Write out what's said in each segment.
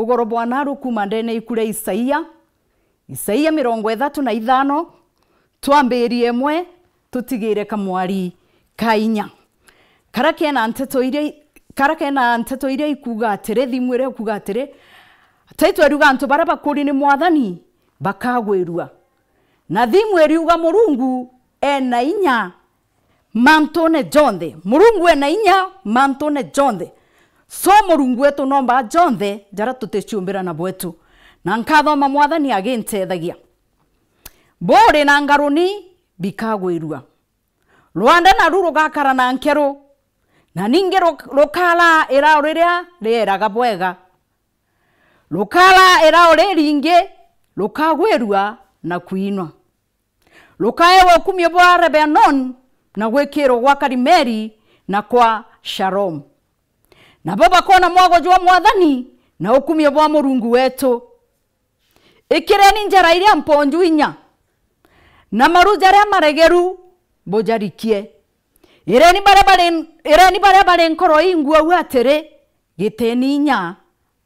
ugoro bwana rukuma ndene ikure Isaia 35 twambirie mwe tutigire kamwari kainya karakena nteto iria ikuga atere thimwire kuga atere taitwa ruga antu baraba kuri ni mwathani bakagwirua na thimwiri uga Murungu ena inya mantone jonthe Murungu ena inya mantone jonthe so Murungu wetu nomba jonthe jara tutechumbira na bwetu na nkathoma mwathani agintethagia bore na ngaruni bikagwirua Rwanda na ruru gakara na nkero na ninge rokala era oreria reraga bwega rokala era oreringe rokagwerua na kuinwa rokaewe kumye bwa Lebanon na gwekero gwa Karimeri na kwa Shalom na baba kona mwago jwa mwathani na ukumye bwa Murungu wetu ikireni njara iria mponju inya na marujare maregeru bojarikie ireni bare nkoro ingua watere giteni nya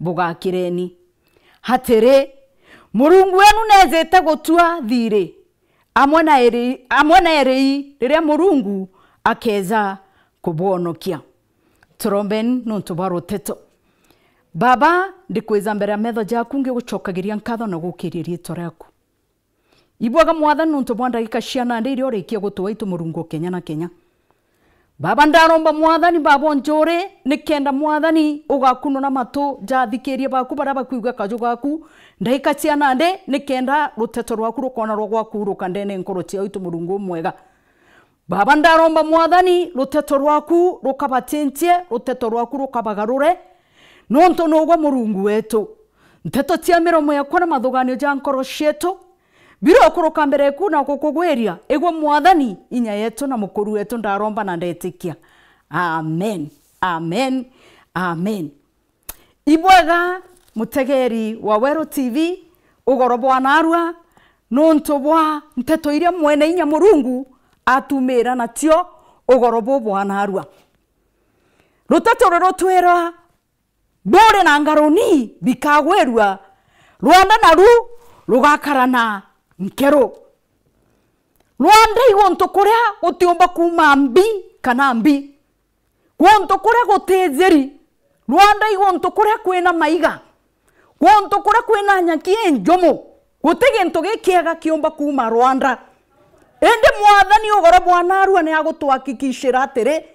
bugakireni hatere Murungu wenu nezete gotua thire amona eri riria Murungu akeza kubonokia trombeni nuntu baroteto baba ndikweza mbere metho jaku ngigucokagiria nkatho na gukiriria itoraku ibwaga mwathani nuntu bwa ndagika ciana ndiri orikia gutwa itu Murungu Kenya na Kenya baba ndaromba mwathani baba njore nikenda mwathani ugakuno na matu jathikirie baku baraba kuiga kaju gaku ndagika ciana nde nikenda ruteto rwaku rukona rwaku rukandene nkoro cia itu Murungu mwega baba ndaromba mwathani ruteto rwaku rukabatintie ruteto rwaku rukabagarure nonto nogwa Murungu wetu nteto cia miromo yakwa na mathuganio ja nkoro cietu biro kuruka mbere ku na kukugweria egwa mwathani inya yetu na mukuru wetu ndaromba na ndetikia amen amen amen ibwaga mutegeri wa Wero TV ugoro bwana arua nonto bwa nteto iria mwene inya Murungu atumira natio ugoro bwana arua ruteto rotwera bore na ngaroni bikagwerua Rwanda na rugakarana nkero Rwanda igonto kuria utiomba kuma mbi kana mbi gonto kuria gotezeri Rwanda igonto kuria kwena maiga gonto kuria kwena nyaki enjomo gutege ntoge kiaga kiomba kuma Rwanda ende mwathani ugoro bwana arua ni agutwakikishira atere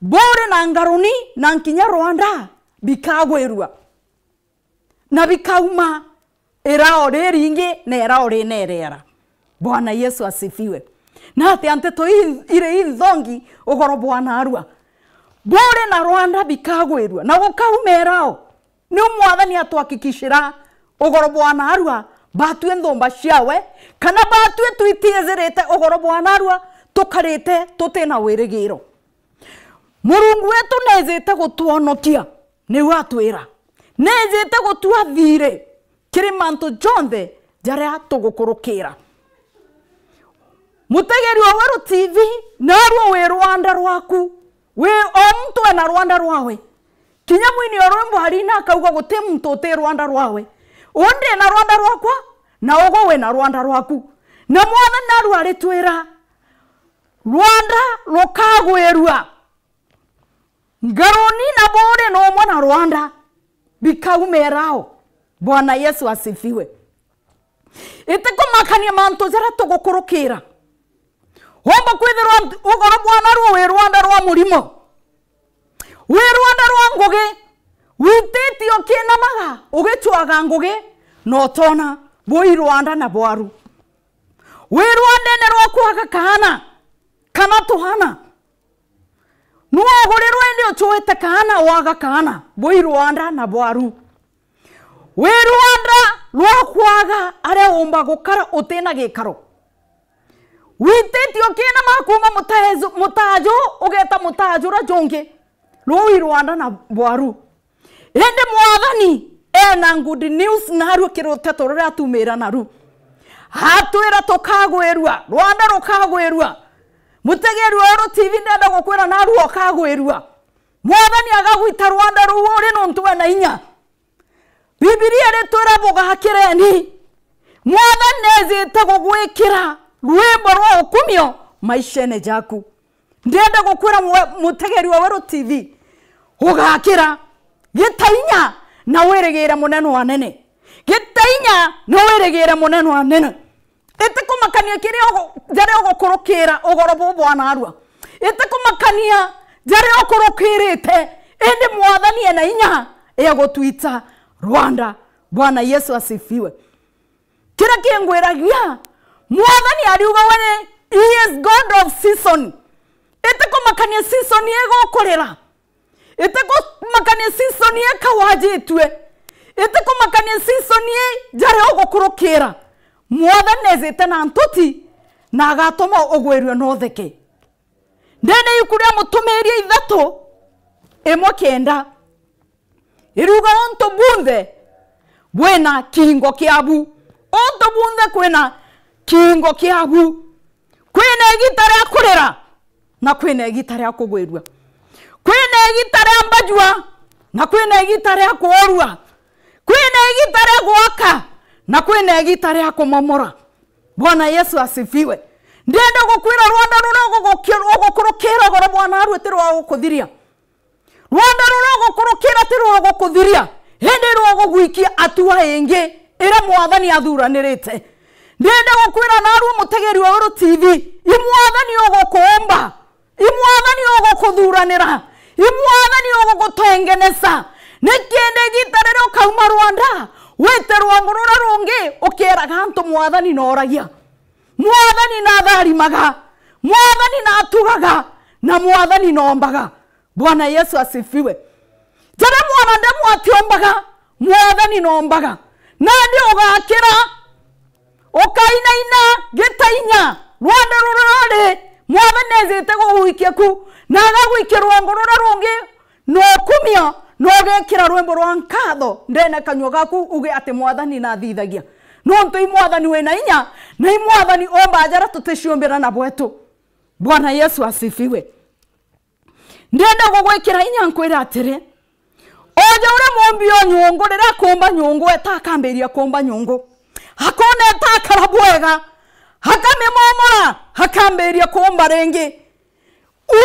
bore na ngaroni na nkinya Rwanda bikagwerua na bikauma erao ringi na erao rinerera Bwana Yesu asifiwe na ati anteto ire ithongi ugoro bwana arua bore na Rwanda bikagwerua na gukaumerao ni mwathani atwakikishira ugoro bwana arua batwe nthomba ciawe kana batwe twitiezerete ugoro bwana arua tukarite tutena wirigiro Murungu wetu nezete gutuonokia ni watwira nezete gutua thire kirimanto jonthe jaria tugukurukira mutegeri wa Wero TV narwo we Rwanda rwaku we omtu na Rwanda rwawe kinya mwini orombo harina akauga guti muntu te Rwanda rwawe onde na Rwanda rwakwa na ogo we na Rwanda rwaku na mwana naru aritwira Rwanda rukagwerua ngaroni na bore no mwana Rwanda bikaumerao Bwana Yesu asifiwe iteko makania manto zara tugukurukira homba kwithirwa ugoro bwana arua we Rwanda rwa murimo we Rwanda rwa ngugi wititio kina maga ugitwaga ngugi no tona boi Rwanda na bwaru we Rwanda ne rwa kwaga kana kana tuhana nuogorirwe ndio tuwete kana waga kana boi Rwanda na bwaru we Rwanda rwa kwaga are omba gukara utena gikaro wititio kina makuma mutajo ugeta mutajo ra jonge roi Rwanda na bwaru ende mwathani ena good news naru kiroteto ria tumira naru hatwira tukagwerua Rwanda rukagwerua mutegeri wa Wero TV ndenda gukwira naru okagwerua mwathani agagwita Rwanda ruuri nontu na inya bugakireni mwathani gugwikira rwimbo rwa ukumio maishene jaku ndenda gukwira mutegeri wa Wero TV ugakira gitainya na weregera munene wa nene gitainya na weregera munene wa nene itakumakania kirio jare ogokorokera ogorobo bwana arwa itakumakania jare okorokirite ende mwathani ena inya egotwita Rwanda. Bwana Yesu asifiwe. Kira kiengweragia mwathani ariuga wene he is God of season. Itakumakania season yegokorera itakumakania season yekawajitwe itakumakania season ye jare ogokorokera mwathani ezete na ntuti na agatoma ogwerio no theke ndene ikuria mutumeria ithatu imwe kenda iruga onto bunthe bwena kingo kiabu onto bunthe kwena kingo kiabu kwena egitare akurera na kwena egitare akugwerua kwena egitare ambajua na kwena egitare akorua kwena egitare gwaka na kwena egitare akomomora. Bwana Yesu asifiwe. Ndenda gukwira Rwanda runo gokorokera goro bwana arweterwa gukuthiria Rwanda runo gokorokera terwa gukuthiria hende ro gugwikia atua enge era mwathani athuranirite. Ndenda gukwira naru mutegeri wa Wero TV imwathani ogokomba imwathani ogokuthuranira imwathani ogogutengenesa nekende gitarero kauma Rwanda weterwa ngorora rungi ukera ganto mwathani noragia mwathani na tharimaga mwathani na atugaga na mwathani nombaga. Bwana Yesu asifiwe. Jara mwana ndemu atiombaga mwathani nombaga nandi ugakira ukaina ina gitainya Rwanda rurore mwathani ezete gugwikia ku na agagwikirwa ngorora rungi no kumia no gekira rwembo rwa nkatho ndene kanywa gaku uge ate mwathani na thithagia no nto mwathani wena inya na mwathani omba jara tuteshiombera na bwetu. Bwana Yesu asifiwe. Ndenda gugwikira inya nkwira atire oja ure mombio nyungu rira komba nyungu etakamberia komba nyungu hakona etakara bwega hakamemomora hakamberia komba rengi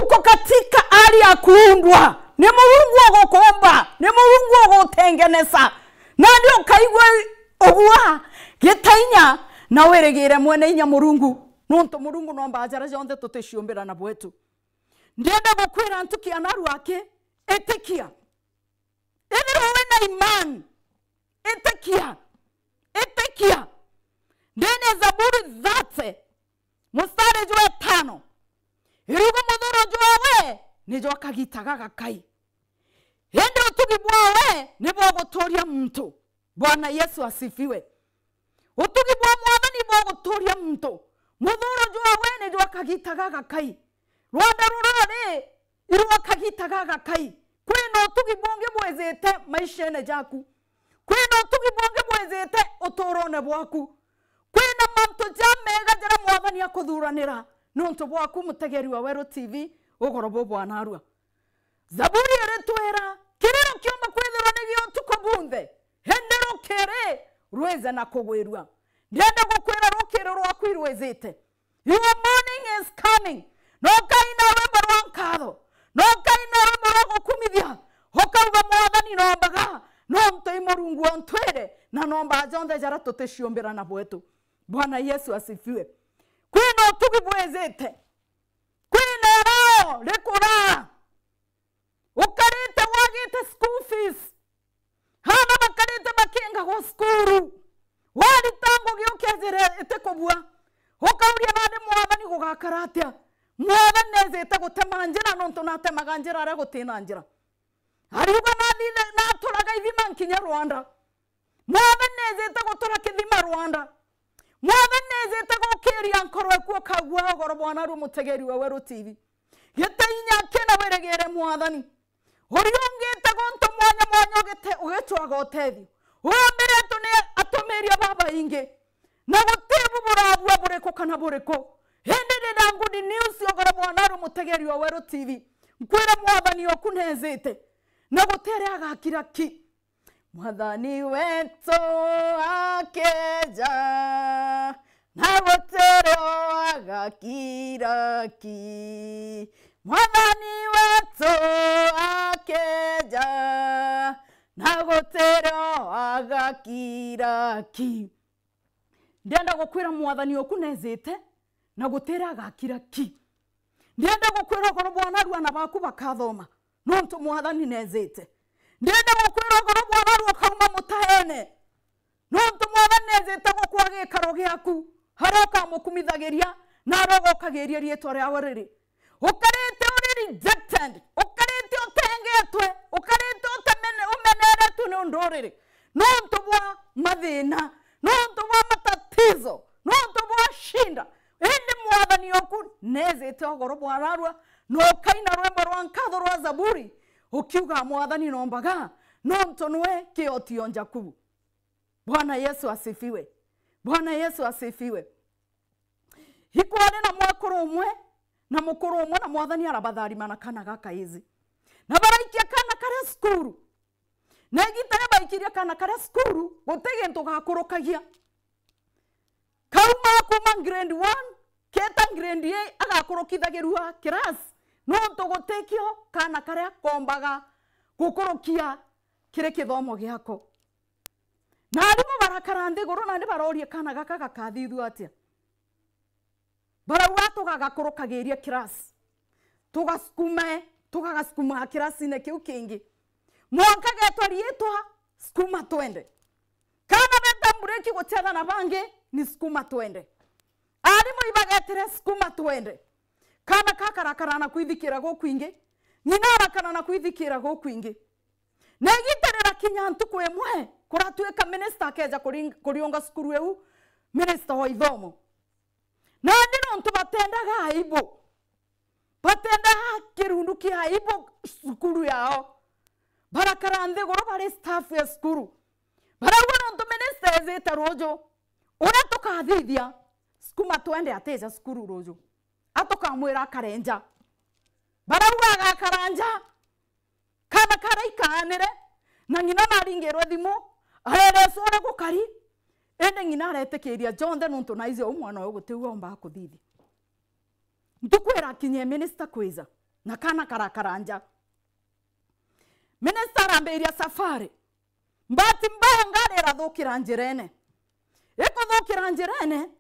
uko katika hali ya kuundwa ni Mungu ogokomba ni Mungu ogotengenesa nandi ukaigwe ogwa gitainya na weregere mwene inya Murungu nonto Murungu nomba ajara jonde tuteshiombera na bwetu. Ndenda gukwira ntukia naru ake etekia ethiro wena imani etekia ndene Zaburi 30 mustari jwa 5 irugo muthuro jwawe nijo akagitaga gakai hende utugi bwawe nibo gutoria muntu. Bwana Yesu asifiwe. Utugi bwa mwathani nibo gutoria muntu muthuro jwawe nijo akagitaga gakai Rwanda rurore iru akagitaga gakai kwena utugi bonge bwezete maishene jaku kwena utugi bonge bwezete utorone bwaku kwena manto jamega jara mwathani akuthuranira nonto bwaku mutegeri wa Wero TV ugorobo bwana arua. Zaburi eretwera kirero kiomba kwethera nigio tukobunthe hendero kere rweze na kugwirua ndenda gukwira rukiro rwaku irwezete. Your morning is coming. No kaina wembo rwankatho no kaina wembo rwagukumithia hokauga mwathani nombaga nomto imorungu ontwere na nomba jonde jara tuteshiombera na bwetu. Bwana Yesu asifiwe. Kwina utugi bwezete kwina rao rekura ukarite wagite school fees hana makarite makinga go skuru wali tango giukejere etekobua hokauria nade mwathani gugakaratia mwathani ezete gutema njira nonto natemaga njira ara gutina njira ariuga nathine naturaga ithima nkinya Rwanda mwathani ezete gutura kithima Rwanda mwathani ezete gukiria nkorwe ku kagwa goro bwana ru mutegeri wa Wero TV gitainya kena weregere mwathani oriongete gonto mwanya gete ugetwaga otethi umbere tune atomeria baba inge na gutebu burabwa bureko kana bureko hende ndangu di news yogora bwana ru mutegeri wa Wero TV nkwira mwathani okunezete na gutere agakira ki mwathani wetu akeja na gutero agakira ki. Mwathani wetu akeja na gutero agakira ki. Ndienda gukwira mwathani oku nezete na gutera agakira ki. Ndienda gukwira goro bwana rwana baku bakathoma nonto mwathani nezete. Ndienda gukwira goro bwana rwa kauma mutahene nonto mwathani nezete gukwage karo giaku haroka mukumithagiria na rogo kageria rietwa ryawe riri. Ukarete uri rejected, ukarete utengetwe, ukarete umeneretwe ni undoriri nonto bwa mathina, nonto bwa matatizo, nonto bwa shinda. Indi mwathani oku nezete ogoro bwararwa no kaina rwembo rwa nkatho rwa Zaburi ukiuga mwathani nombaga nonto nwe kiotio njakubu. Bwana Yesu asifiwe. Bwana Yesu asifiwe. Hikware na mwakoro umwe na mukoro umwe na mwathani arabatharima na kana gaka izi na baraikia kana kare skuru na gitare baikiria kana kare skuru gutege nto gakurukagia kauma kuma grade 1 keta grade 8 agakurukithagirua class no nto gutekio kana kare kombaga gukurukia kire kithomo giako na arimu barakarande goro na ndi barorie kana gaka gakathithu atia bara watu gagakurukagiria class tugaskuma class ine kiu kingi mwanka getwarietwa skuma twende kana beta mureki gutega na bange ni skuma twende arimu ibagetere skuma twende kana kakarakarana kwithikira go kwingi nyinara na kwithikira go kwingi na giterera kinyantu kwemwe kuratweka minister keja kurionga skuru eu minister wa ithomo na ndino ntu batendaga aibu batenda kirundu kia aibu skuru yao barakarande goro bare staff ya skuru barawana ntu minister zeta rojo ora tukathithia skuma twende ateja skuru rojo atoka mwera karenja barawa karanja kana karaikanire na ngina maringerwa thimo arere sora gukari ende ngina aretekeria jonde nonto naize umwana we gutewa omba kuthithi ntukwera kinye minister kwiza na kana karakaranja minister amberia safari mbati mbaya ngarera thukira njirene eko thukira njirene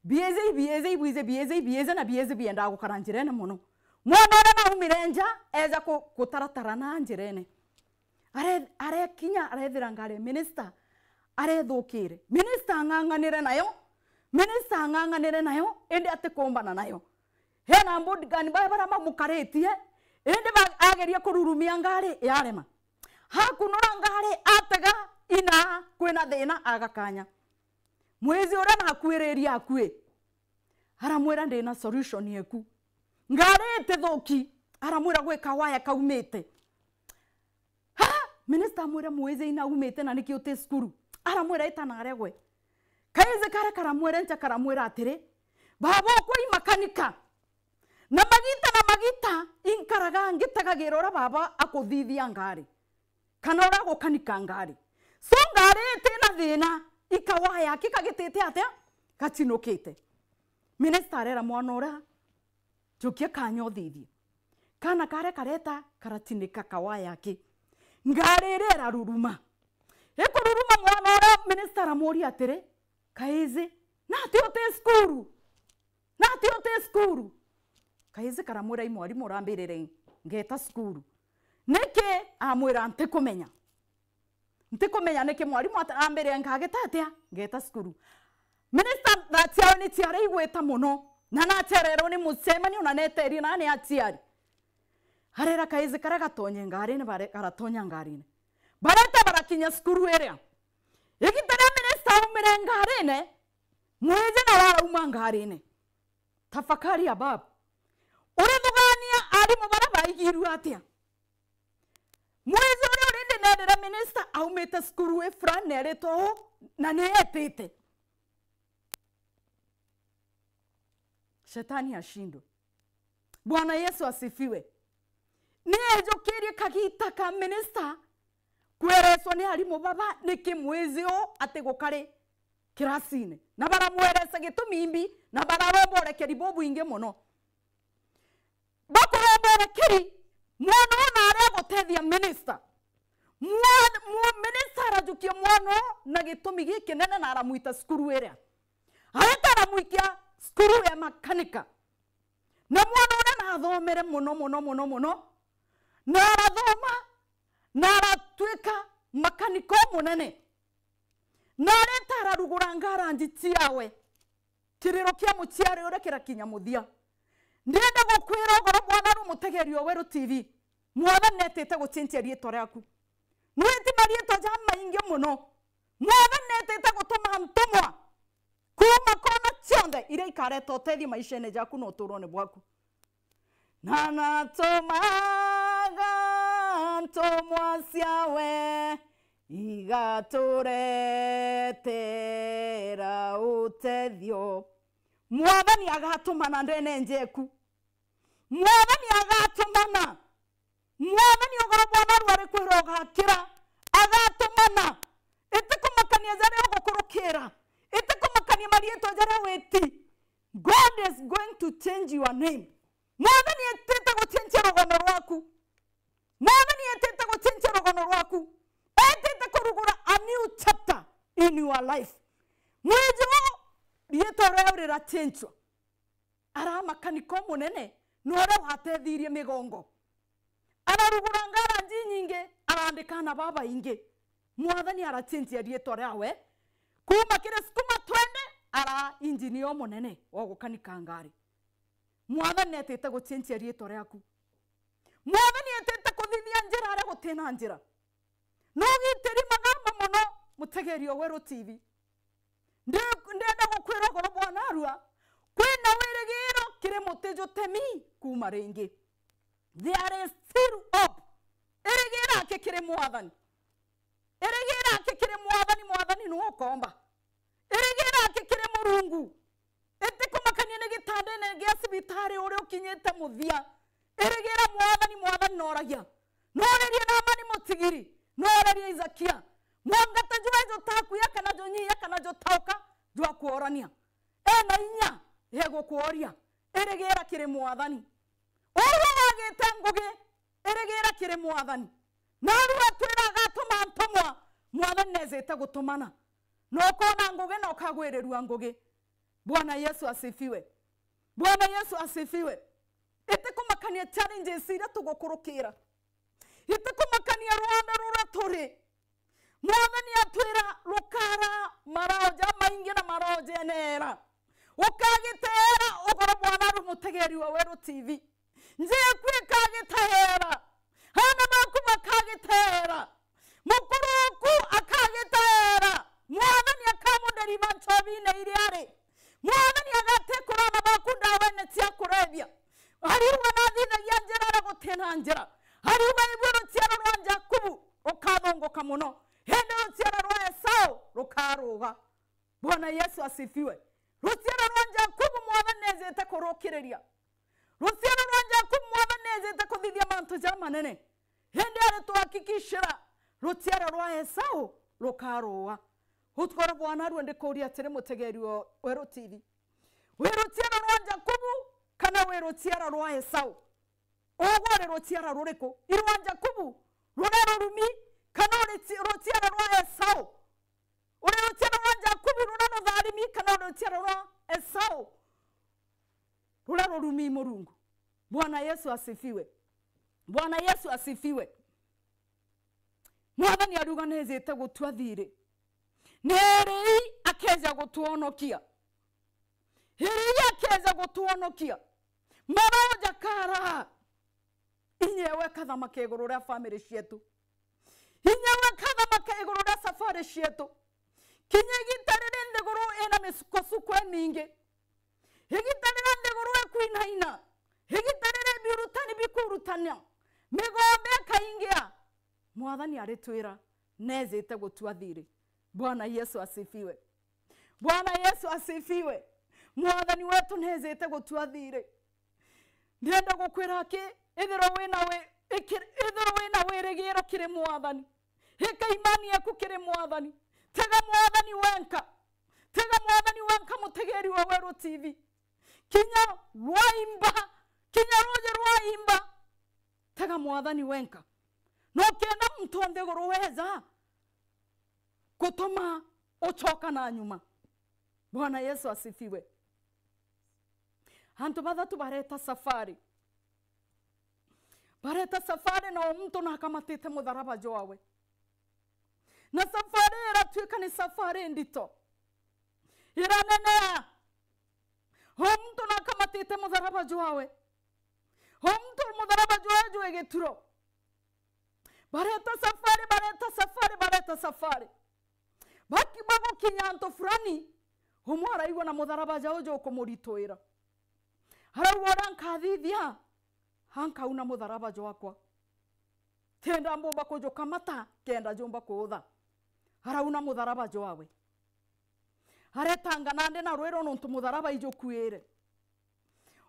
bieze na bieze bienda gukara njirene muno mwana na umirenja eza kutaratara na njirene are kinya arethira ngare minister are thukire minister nganganire nayo ende ate kombana nayo hena bodyguard bara mamukaretie ende ageria kururumia ngare yarema hakunora ngare atega ina kwena thina agakanya mwezi ora na kwireria akue aramwera ndina solution yeku ngarete thoki aramwera gweka waya kaumete ha minister mwera mwezi ina umete na nikio te skuru aramwera itana aregwe kaize kare karamwera ncha karamwera atire babo koi makanika na magita inkaraga ngitagagirora baba akuthithia ngari kana ora gukanika ngari so ngarete na thina ikawaya kikagitete atia gatinukite minister era mwana ora jokia kanyo thithi kana kare kareta karatinika kawaya ki ngarerera ruruma ekururuma mwana ora minister amori atire kaize nati ote skuru kaize karamura imwari murambirire ngeta skuru neke amwira ntikumenya neke mwari mwatambere ngagetatia ngeta skuru minister natiao ni tiare igweta muno na naterero ni musemani una neteri na ne atiari harera kaize karaga tonye ngari ne bare karatonya ngari ne bareta barakinya skuru area igitara minister umire ngari ne mweze na wala umangari ne tafakari abab ore dugania ari mubara baigiru atia mweze ore ndende ndera minister aumeta skuru e fran nereto na ne etete shetani ashindwe. Bwana Yesu asifiwe. Niye jokerie kagita ka minister kwereswo ni harimu baba ni kimwizio ati gukari kirasine na baramweresa gitumimbi na bararombore keri bobu inge muno bakorombore keri mwana na are gutethia minister minister arajukia mwana na gitumi giki nene na aramuita skuru area areta aramuikia skuru ya makanika na mwana na athomere muno na arathoma na aratwika makaniko munene na areta ararugura ngaranji ciawe kiriro kia muciari ure kirakinya muthia ndenda gukwira goro bwana ru mutegerio weru TV mwana netete gucenjia rieto riaku nweti marieto jama inge muno mwana netete gutuma ntumwa kuma kona cionde ire ikareta utethi maishene jaku no turone bwaku na natumaga ntumwa ciawe igaturetera utethio mwathani agatumana ndene njeku mwathani agatumana mwathani ogora bwana rwari kwiroga kira agatumana etekumakania zare ogokurukira etekumakania marieto jara weti God is going to change your name mwathani etete guchenjia rogono rwaku mwathani etete guchenjia rogono rwaku etete kurugura a new chapter in your life mwejo rieto rero rachenjwa ara makaniko munene nore wathethirie migongo ararugura ngaranji nyinge arandikana baba inge mwathani arachenjia rieto ryawe kuma kire skuma twende ara engineer munene wa gukanika ngari mwathani etete guchenjia rieto ryaku mwathani etete kuthithia njira ara gutina njira no gitiri magamba muno mutegerio weru TV ndenda gukwira goro bwana arua kwina wirigiro kire mutejo temi kuma ringi there is still hope erigira kikire mwathani mwathani no komba erigira kikire murungu etikumakania ne gitande ne giasibitari uri ukinyete muthia erigira mwathani noragia noreria na mani mutigiri noreria Izakia mwangata juwejo taku ya kana jonyi ya kana jotauka jwa kuorania na inya yego kuoria erigira kire mwathani oho wagete nguge erigira kire mwathani naru atwira gatuma ntomwa mwathani nezete gutumana no kona nguge no kagwereru nguge Bwana Yesu asifiwe etekumakania challenges ira tugokurukira etekumakania Rwanda ruraturi mwathani atwira rukara maroja maingi na maroja nera ukagitera ogoro bwana ru mutegeri wa weru TV nje kwikagitera hana baku bakagitera mukuruku akagitera mwathani akamunderi banchovine iriare mwathani agatekura na baku ndawe ne cia kurebia ari wana thina ya njira ra gutena njira ari wa iburu cia rwanja kubu ukathongoka muno hende cia rwa Esau rukaruga Bwana Yesu asifiwe ruciara rwanja kubu mwathani nezete kurukireria ruciara rwanja kubu mwathani nezete kuthithia mantu jamanene hende ari tuhakikishira ruciara rwa Esau rukaruga utkora Bwana rwende kuria tere mutegeri weru TV weruciara rwanja kubu kana weruciara rwa Esau ogore ruciara ruriko irwanja kubu rurero rumi kana ruciara rwa Esau ure ruciara rwanja kubu rurero tharimi kana ruciara rwa Esau rurero rumi murungu Bwana Yesu asifiwe mwathani aruga nezete gutwathire neri akeja gutuonokia maroja kara inyewe kadha makegoro ra family shetu inyewe kadha makegoro ra safari shetu kinyegitare ndegoro ena mesukosuko minge hegitare ndegoro kwinaina hegitare birutani bikurutanya megombe kaingia mwathani aritwira nezete gutwathire Bwana Yesu asifiwe mwathani wetu nezete gutwathire ndenda gukwira ki ithiro wina wirigiro kire mwathani heka imani yaku kiri mwathani tega mwathani wenka tega mwathani wenka mutegeri wa Weru TV kinya rwaimba kinya roje rwaimba tega mwathani wenka no kenda mtonde goroweza kutoma ochoka na nyuma. Bwana Yesu asifiwe. Hantu bathatu bareta safari na mtu na akamatite mutharaba jwawe na safari iratuika ni safari ndito iranenea mtu na akamatite mutharaba jwawe mtu mutharaba jwawe jwe geturo bareta safari baki bago kinyanto fulani humwara igwa na mutharaba jao jo kumuritoira harawora nkathithia hanka una mutharaba jwakwa tenda mbomba kojo kamata kenda jomba kuutha harauna mutharaba jwawe haretanga nande na rwero nontu mutharaba ijo kuire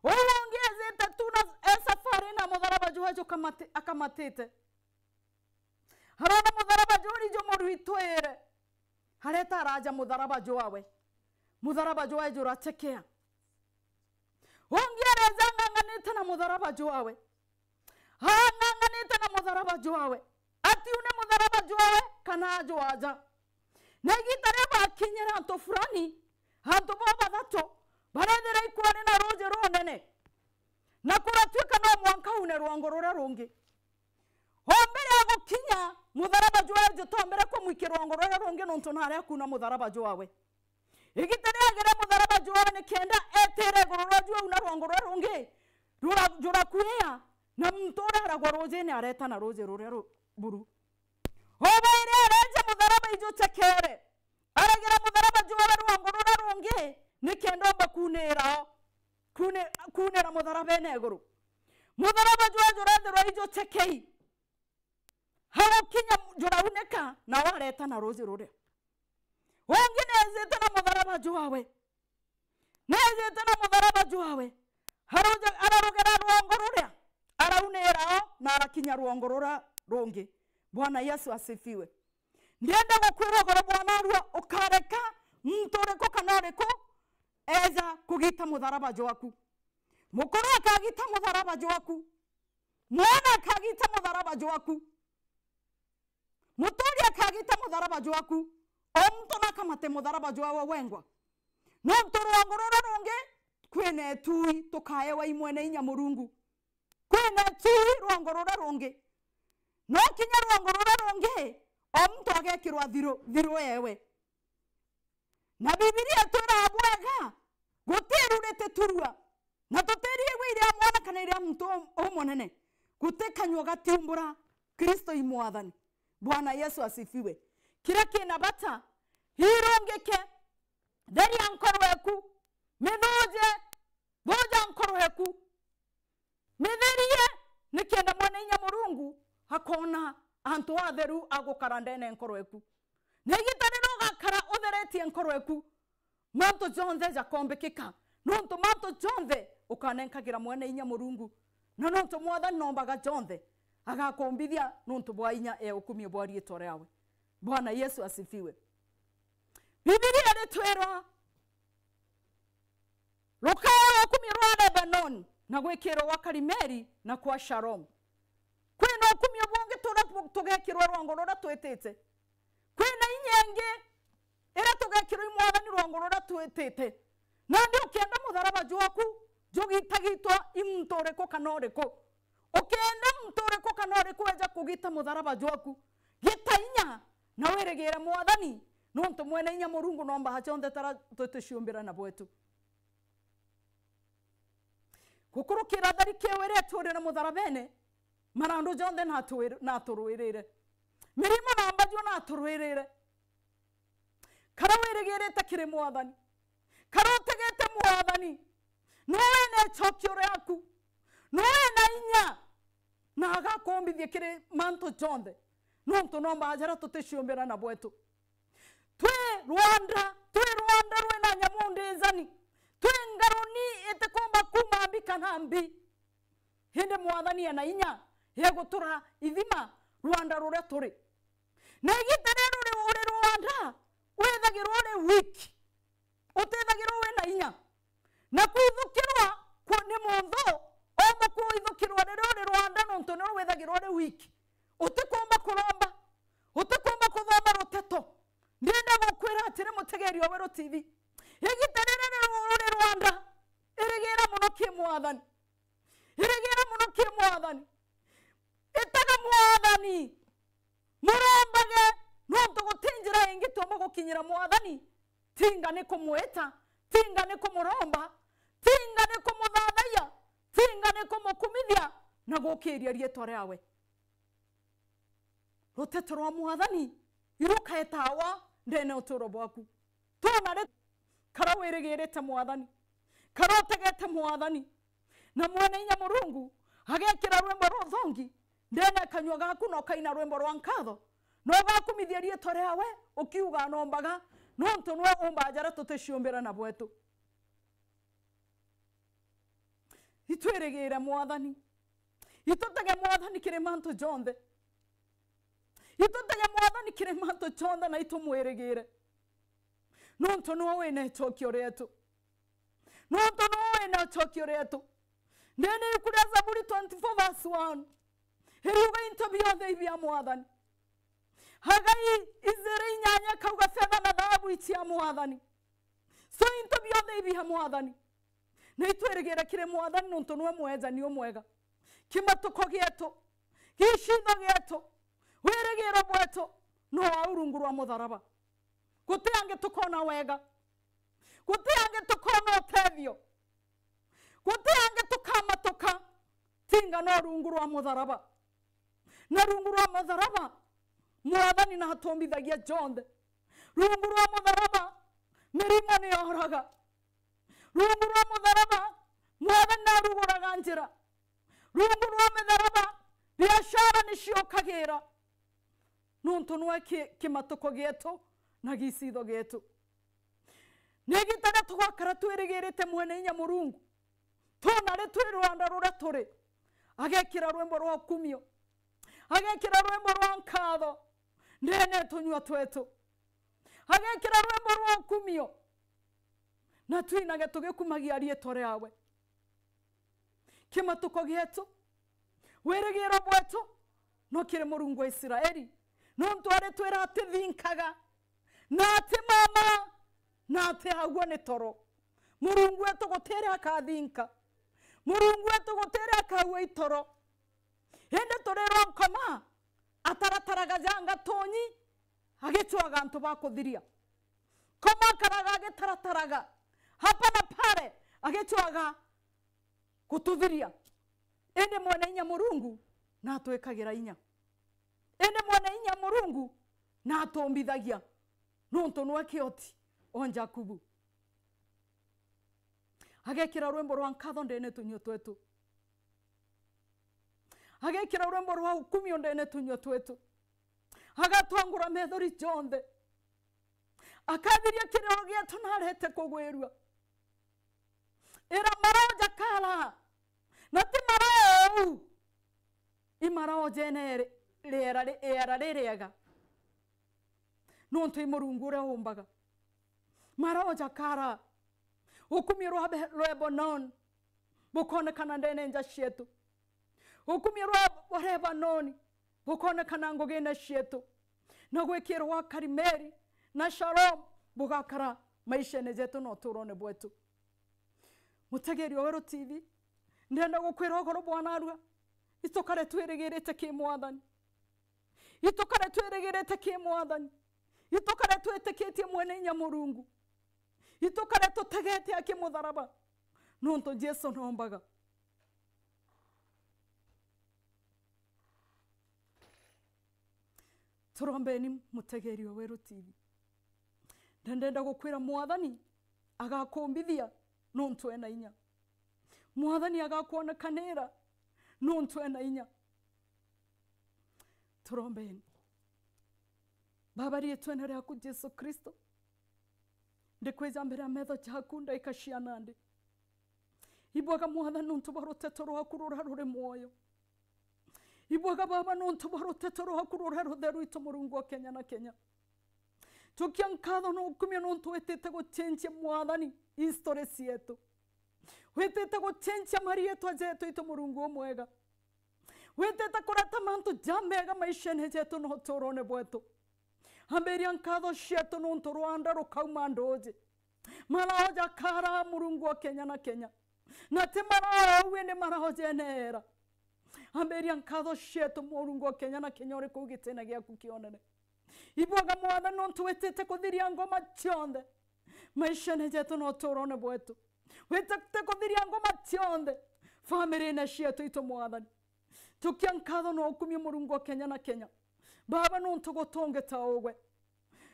ongeze tatuna safari na mutharaba jwajo kamate akamatete harana mutharaba jori jo moruitoire hareta raja mutharaba jwawe mutharaba jwawe jora chekea ongere zanganganite na mutharaba jwawe hanganganite na mutharaba jwawe ati une mutharaba jwawe kana jwaja negitare bakinyera anto fulani anto baba thato baredera ikwane na roje ronene na kuratwika no mwanka une rwangorora rungi hombere ago kinya mutharaba jwawe jotombere ko mwikirwangorora rungi nonto ntare akuna mutharaba jwawe igitare agera mutharaba jwawe ne kenda etere gorora jwa una rwangorora rungi jura kuya na mtora aragwa roje ne areta na roje rorero buru hobaire areje mutharaba ijo chekere aragera mutharaba jwawe rwangorora rungi ne kenda bakunera kunera mutharaba neguru mutharaba jwawe jora ijo chekei hawo kinya jora uneka na wareta na roje rore wongine zeta na mutharaba jwawe nezeta na mutharaba jwawe haroja ararogera rwangorora araunera na arakinya rwangorora rungi. Bwana Yesu asifiwe. Ndienda gukwirogora Bwana ruo ukareka mtoreko kanareko eza kugita mutharaba jwaku mukoro akagita mutharaba jwaku mwana akagita mutharaba jwaku mutori akagita mutharaba jwaku omto nakamate mutharaba jwawe wengwa no mtoro wangorora rungi kwene tui tukaye wa imwene inya murungu kwene tui rwangorora rungi no kinya rwangorora rungi omto agekirwa thiro yewe na Biblia tura abwaga gutirurete turwa na tuterie wire amwana kana ire mtu omonene gutekanywa gatimbura Kristo imwathani. Bwana Yesu asifiwe. Kira kina bata hirongeke deri ankorweku medoje boja ankorweku mederie nikenda mwana inya murungu hakona antu atheru agukarandene nkorweku negitane no gakara othereti nkorweku manto jonze jakombe kika nonto manto jonze ukanenkagira mwana inya murungu na nonto mwatha nombaga jonze agakombithia nonto bwa inya ukumie bwa rietwa ryawe. Bwana Yesu asifiwe. Biblia retwera lokaya ukumie rwa Lebanon na gwekero wa Karimeri na kwa Sharom kwena ukumie bonge tugekirwa rwangorora twetete kwena inyenge era tugekirwa imwathani rwangorora twetete nandi ukenda mutharaba jwaku jogitagitwa imtoreko kanoreko ukenda mtoreko kanoreko eja kugita mutharaba jwaku gitainya na weregera mwathani nonto mwene inya murungu nomba hachonde tara tuteshumbira na bwetu kukurukira dari kewere tore na mutharabene marando jonde na turwirire mirimo namba jo na turwirire karaweregere takire mwathani karotegete mwathani noene chokiore yaku noene inya na agakombithie kire manto jonde nonto nomba ajara tuteshumbira na bwetu twe Rwanda rwena nyamunde zani twe ngaroni etekomba kumambi kanambi hende mwathani na inya yego tura ithima Rwanda rure turi negiterero uri Rwanda wethagirwo uri wiki utethagirwo wena inya na kwithukirwa ni munthu omba kwithukirwa uri Rwanda nontu no wethagirwo uri wiki utikomba kuromba utikomba kuthoma ruteto ndenda gukwira atiri mutegeri wa Wero TV igiterero uri Rwanda irigera muno kimwathani irigera muno kimwathani itaga mwathani murombage nontu gutinjira ingi tuma gukinyira mwathani tinga ni kumweta tinga ni kumuromba tinga ni kumuthathaiya tinga ni kumukumithia na gukiria rietwa riawe ruteto rwa mwathani irukaetawa ndene uturo bwaku tona kara wirigirite mwathani kara utegete mwathani na mwana inya Murungu agekira rwembo ruthongi ndene kanywa gaku no kaina rwembo rwa nkatho no gakumithia rietwa riawe ukiuga nombaga nontu nwe umbajara tuteciombera na bwetu itweregera mwathani itutege mwathani kire mantu jonthe itutege mwathani kire mantu jonthe na itumweregere nontu no wene chokio rietu nontu no wene chokio rietu ndene ikuria Zaburi 24:1 heriuga into biothe ibia mwathani hagai izere nyanya kauga fedha na dhahabu itia mwathani so into biothe ibia mwathani na itweregera kire mwathani nontu no mweza ni omwega kimatuko gietu gishitho gietu weregera bwetu no aurungu rwa mutharaba gutiange tukona wega gutiange tukona utethio gutiange tukamatuka tinga no rungu rwa mutharaba na rungu rwa mutharaba mwathani na hatombithagia jonthe rungu rwa mutharaba mirimo ni yoraga rungu rwa mutharaba mwathani na ruguraga njira rungu rwa mutharaba biashara ni ciokagira nontu nwe kimatuko gietu na gicitho gietu negitaga tugakara twirigirite mwene inya Murungu tona ri twi Rwanda rura turi agekira rwembo rwa kumio agekira rwembo rwa nkatho ndene tunywa twetu agekira rwembo rwa kumio na twinage tugikumagia rietwa riawe kimatuko gietu wirigiro bwetu no kire Murungu wa Israeli nontu ari twira ati thinkaga na ati mama na ati agwo ni toro Murungu wetu gutere akathinka Murungu wetu gutere akagwa itoro hende torero nkoma atarataraga janga tonyi agechwaga antu bakuthiria koma karaga agetarataraga hapa na pale agechwaga kututhiria ende mwana inya Murungu na atwekagira inya ende mwana inya Murungu na atombithagia nontu nwe kioti on Jakubu agekira rwembo rwa nkatho ndene tunywa twetu agekira rwembo rwa ukumio ndene tunywa twetu agatwangura methori jonthe akathiria kirero gietu narete kugwirua era maroja kala na ti marau imaro jenere lera ririega nontu Murungu ria umbaga maroja kara ukumiro Lebanon bukone kana ndene nja cietu ukumiro Lebanon bukone kana ngogena cietu na gwikirwa Karimeri na Shalom bugakara maisha nezetu no turone bwetu mutegeri wa Wero TV ndenda gukwira goro bwana arua itokare twirigirite ki mwathani itokare twirigirite ki mwathani itokare twiteketie mwene inya Murungu itokare tutegete akimutharaba nontu Jesu nombaga turombeni mutegeri wa Wero TV ndenda gukwira mwathani agakumbithia nontu ena inya mwathani agakuona kanera nontu ena inya turombeni baba rietu ena riaku Jesu Kristo ndikweja mbere ya metho jaku ndaikashia nande ibwaga mwathani nontu baruteto rwaku rura ruri muoyo ibwaga baba nontu barotete ruhakurura rutheru itu Murungu wa Kenya na Kenya tukia nkatho no kumia nontu wetete gucenjia mwathani history cietu wetete gucenjia mari yetu ajetu itu Murungu mwega wetete kurata mantu jamega maishene jetu no torone bwetu amberia nkatho cietu nontu Rwanda rukauma ndoje marahoja kara Murungu wa Kenya na Kenya na te maraho wende maraho jenera amberia nkatho cietu Murungu wa Kenya na Kenya uri kugitena giaku kionene ibwaga mwana nontu wetete kuthiria ngoma cionthe maishene jetu no torone bwetu wetete kuthiria ngoma cionthe family na cietu itu mwathani tukia nkatho no kumia Murungu wa Kenya na Kenya baba nontu gotonge taogwe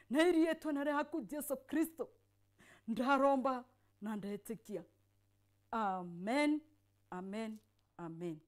na irietu na rehaku Jesu Kristo ndaromba na ndetikia amen amen amen.